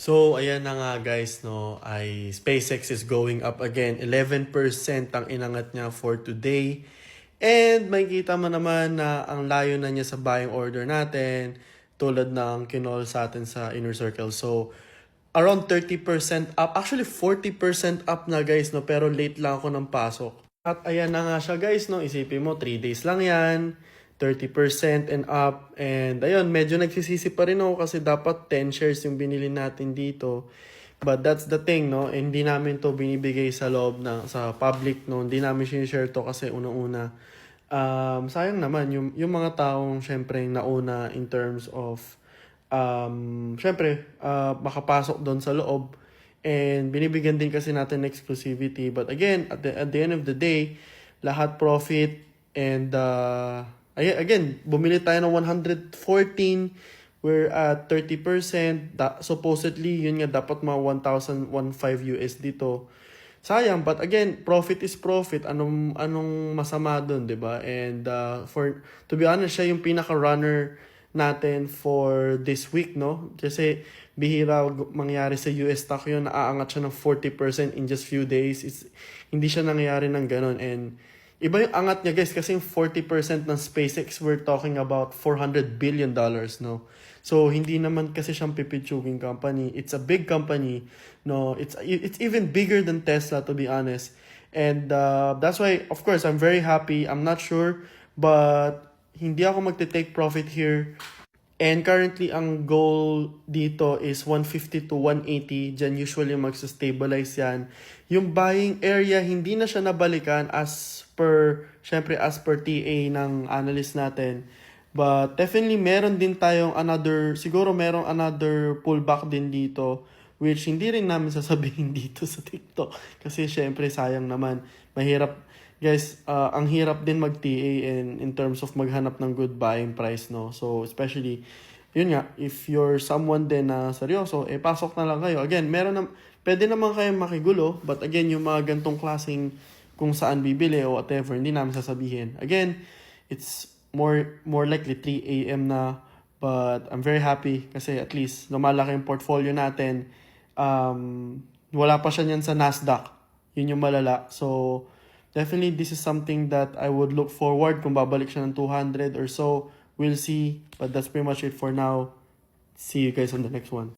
So, ayan na nga guys, no, ay SpaceX is going up again. 11% ang inangat niya for today. And makikita mo naman na ang layo na niya sa buying order natin, tulad ng kinol sa atin sa inner circle. So, around 30% up. Actually, 40% up na guys, no, pero late lang ako ng pasok. At ayan na nga siya guys, no, isipin mo, 3 days lang yan. 30% and up. And ayun, medyo nagsisisi pa rin ako kasi dapat 10 shares yung binili natin dito. But that's the thing, no? Hindi namin to binibigay sa loob sa public, no? Hindi namin sinishare to kasi unang-una. Sayang naman yung mga taong syempre nauna in terms of syempre makapasok doon sa loob. And binibigyan din kasi natin exclusivity. But again, at the end of the day, lahat profit. And again, bumili tayo ng 114. We're at 30%. Supposedly, yun nga dapat mga 1,015 USD to. Sayang, but again, profit is profit. Anong masama doon, 'di ba? And to be honest, siya yung pinaka-runner natin for this week, no? Kasi bihira mangyari sa US stock yun, naaangat siya ng 40% in just few days. Hindi siya nangyayari ng ganun. And iba yung angat niya guys, kasi yung 40% ng SpaceX, we're talking about $400 billion, no? So, hindi naman kasi siyang pipitsuging company. It's a big company, no? It's even bigger than Tesla, to be honest. And that's why, of course, I'm very happy. I'm not sure, but hindi ako magte-take profit here. And currently, ang goal dito is 150 to 180. Diyan usually magsa-stabilize yan. Yung buying area, hindi na siya nabalikan as per TA ng analyst natin. But definitely, meron din tayong siguro merong another pullback din dito, which hindi rin namin sasabihin dito sa TikTok. Kasi syempre, sayang naman. Mahirap. Guys, ang hirap din mag-TA in terms of maghanap ng good buying price, no? So, especially, yun nga, if you're someone din na seryoso, pasok na lang kayo. Again, pwede naman kayong makigulo, but again, yung mga gantong klaseng kung saan bibili o whatever, hindi namin sasabihin. Again, it's more likely 3 a.m. na, but I'm very happy kasi at least lumalaki yung portfolio natin. Wala pa siya niyan sa Nasdaq. Yun yung malala. So, definitely, this is something that I would look forward kung babalik siya ng 200 or so. We'll see. But that's pretty much it for now. See you guys on the next one.